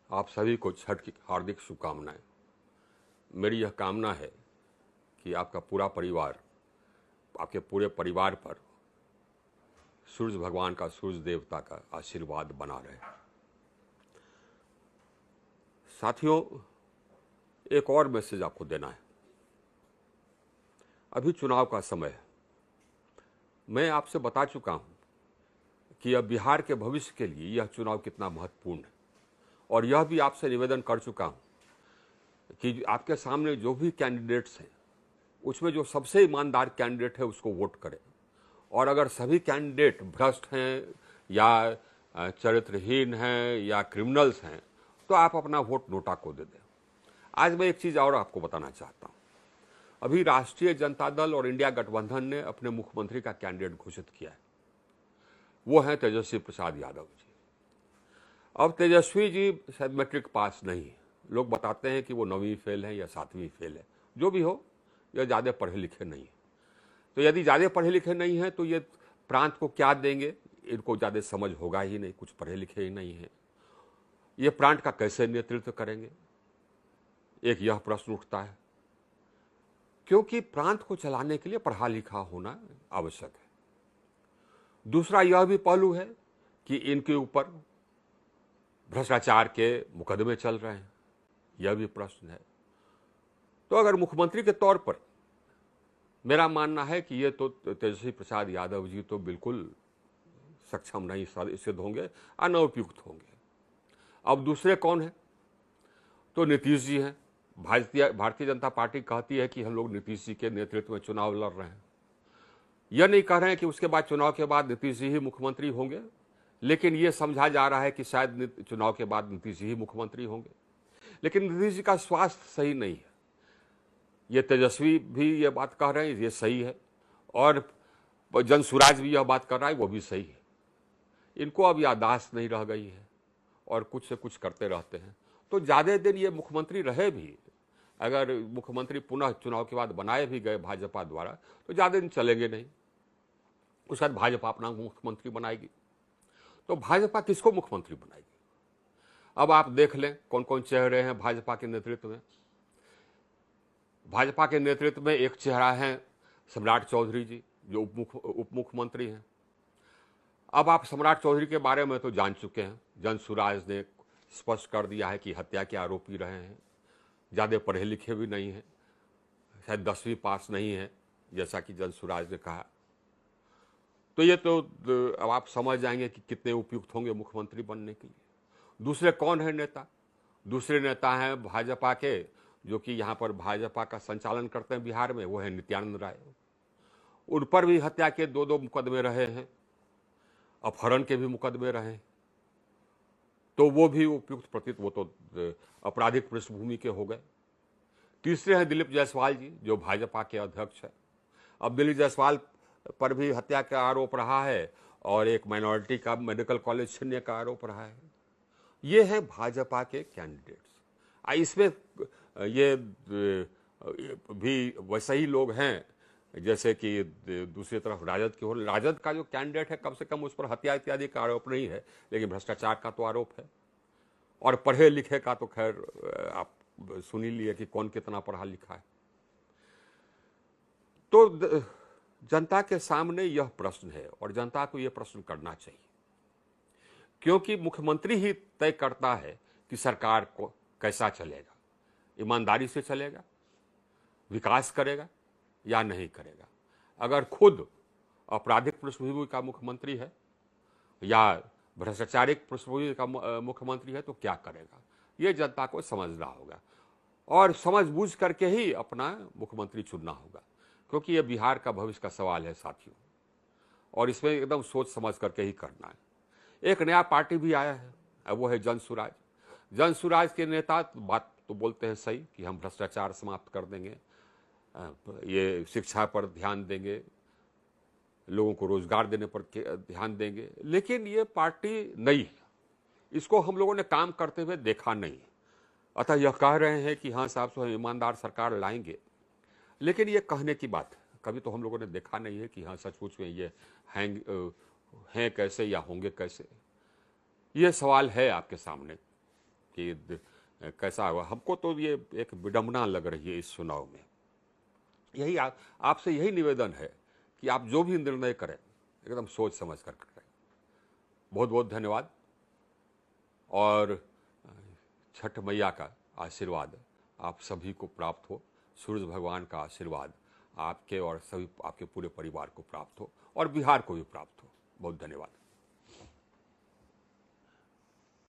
आप सभी को छठ की हार्दिक शुभकामनाएं। मेरी यह कामना है कि आपका पूरा परिवार, आपके पूरे परिवार पर सूर्य भगवान का, सूर्य देवता का आशीर्वाद बना रहे। साथियों, एक और मैसेज आपको देना है। अभी चुनाव का समय है। मैं आपसे बता चुका हूं कि अब बिहार के भविष्य के लिए यह चुनाव कितना महत्वपूर्ण है, और यह भी आपसे निवेदन कर चुका हूं कि आपके सामने जो भी कैंडिडेट्स हैं उसमें जो सबसे ईमानदार कैंडिडेट है उसको वोट करें। और अगर सभी कैंडिडेट भ्रष्ट हैं या चरित्रहीन हैं या क्रिमिनल्स हैं तो आप अपना वोट नोटा को दे दें। आज मैं एक चीज़ और आपको बताना चाहता हूं। अभी राष्ट्रीय जनता दल और इंडिया गठबंधन ने अपने मुख्यमंत्री का कैंडिडेट घोषित किया है। वो हैं तेजस्वी प्रसाद यादव जी। अब तेजस्वी जी शायद मैट्रिक पास नहीं है। लोग बताते हैं कि वो 9वीं फेल है या 7वीं फेल है। जो भी हो, यह ज़्यादा पढ़े लिखे नहीं है। तो यदि ज़्यादा पढ़े लिखे नहीं हैं तो ये प्रांत को क्या देंगे, इनको ज़्यादा समझ होगा ही नहीं, कुछ पढ़े लिखे ही नहीं हैं। ये प्रांत का कैसे नेतृत्व करेंगे, एक यह प्रश्न उठता है। क्योंकि प्रांत को चलाने के लिए पढ़ा लिखा होना आवश्यक है। दूसरा यह भी पहलू है कि इनके ऊपर भ्रष्टाचार के मुकदमे चल रहे हैं, यह भी प्रश्न है। तो अगर मुख्यमंत्री के तौर पर मेरा मानना है कि ये तो तेजस्वी प्रसाद यादव जी तो बिल्कुल सक्षम नहीं सिद्ध होंगे, अनउपयुक्त होंगे। अब दूसरे कौन है? तो नीतीश जी हैं। भारतीय जनता पार्टी कहती है कि हम लोग नीतीश जी के नेतृत्व में चुनाव लड़ रहे हैं। यह नहीं कह रहे हैं कि उसके बाद, चुनाव के बाद नीतीश जी ही मुख्यमंत्री होंगे, लेकिन यह समझा जा रहा है कि शायद चुनाव के बाद नीतीश जी ही मुख्यमंत्री होंगे। लेकिन नीतीश जी का स्वास्थ्य सही नहीं है। ये तेजस्वी भी ये बात कह रहे हैं, ये सही है, और जनसुराज भी यह बात कर रहा है, वो भी सही है। इनको अब याददाश्त नहीं रह गई है और कुछ से कुछ करते रहते हैं। तो ज़्यादा दिन ये मुख्यमंत्री रहे भी, अगर मुख्यमंत्री पुनः चुनाव के बाद बनाए भी गए भाजपा द्वारा, तो ज़्यादा दिन चलेंगे नहीं। उसके बाद भाजपा अपना मुख्यमंत्री बनाएगी। तो भाजपा किसको मुख्यमंत्री बनाएगी? अब आप देख लें कौन कौन चेहरे हैं भाजपा के नेतृत्व में। भाजपा के नेतृत्व में एक चेहरा है सम्राट चौधरी जी, जो उप मुख्यमंत्री हैं। अब आप सम्राट चौधरी के बारे में तो जान चुके हैं। जनसुराज ने स्पष्ट कर दिया है कि हत्या के आरोपी रहे हैं, ज़्यादा पढ़े लिखे भी नहीं हैं, शायद 10वीं पास नहीं है, जैसा कि जनसुराज ने कहा। तो ये तो अब आप समझ जाएंगे कि कितने उपयुक्त होंगे मुख्यमंत्री बनने के लिए। दूसरे कौन है नेता? दूसरे नेता हैं भाजपा के, जो कि यहाँ पर भाजपा का संचालन करते हैं बिहार में, वो है नित्यानंद राय। उन पर भी हत्या के 2 मुकदमे रहे हैं, अपहरण के भी मुकदमे रहे हैं। तो वो भी उपयुक्त प्रतीत, वो तो आपराधिक पृष्ठभूमि के हो गए। तीसरे हैं दिलीप जायसवाल जी, जो भाजपा के अध्यक्ष है। अब दिलीप जायसवाल पर भी हत्या का आरोप रहा है और एक माइनॉरिटी का मेडिकल कॉलेज छीनने का आरोप रहा है। ये हैं भाजपा के कैंडिडेट्स। इसमें ये भी वैसे ही लोग हैं जैसे कि दूसरी तरफ राजद की हो। राजद का जो कैंडिडेट है, कम से कम उस पर हत्या इत्यादि का आरोप नहीं है, लेकिन भ्रष्टाचार का तो आरोप है। और पढ़े लिखे का तो खैर आप सुन ही लिए कि कौन कितना पढ़ा लिखा है। तो जनता के सामने यह प्रश्न है और जनता को यह प्रश्न करना चाहिए, क्योंकि मुख्यमंत्री ही तय करता है कि सरकार को कैसा चलेगा, ईमानदारी से चलेगा, विकास करेगा या नहीं करेगा। अगर खुद आपराधिक पृष्ठभूमि का मुख्यमंत्री है या भ्रष्टाचारिक पृष्ठभूमि का मुख्यमंत्री है तो क्या करेगा, ये जनता को समझना होगा और समझ बूझ करके ही अपना मुख्यमंत्री चुनना होगा, क्योंकि ये बिहार का भविष्य का सवाल है साथियों, और इसमें एकदम सोच समझ करके ही करना है। एक नया पार्टी भी आया है, वो है जनसुराज। जनसुराज के नेता बात तो बोलते हैं सही कि हम भ्रष्टाचार समाप्त कर देंगे, ये शिक्षा पर ध्यान देंगे, लोगों को रोजगार देने पर ध्यान देंगे, लेकिन ये पार्टी नई है, इसको हम लोगों ने काम करते हुए देखा नहीं। अतः यह कह रहे हैं कि हाँ साहब, हम ईमानदार सरकार लाएंगे, लेकिन ये कहने की बात है, कभी तो हम लोगों ने देखा नहीं है कि हाँ सचमुच में ये हैं कैसे या होंगे कैसे। ये सवाल है आपके सामने। कि कैसा हुआ। हमको तो ये एक विडंबना लग रही है इस चुनाव में। यही आपसे यही निवेदन है कि आप जो भी निर्णय करें एकदम सोच समझ कर करें। बहुत बहुत धन्यवाद। और छठ मैया का आशीर्वाद आप सभी को प्राप्त हो, सूरज भगवान का आशीर्वाद आपके और सभी आपके पूरे परिवार को प्राप्त हो और बिहार को भी प्राप्त हो। बहुत धन्यवाद।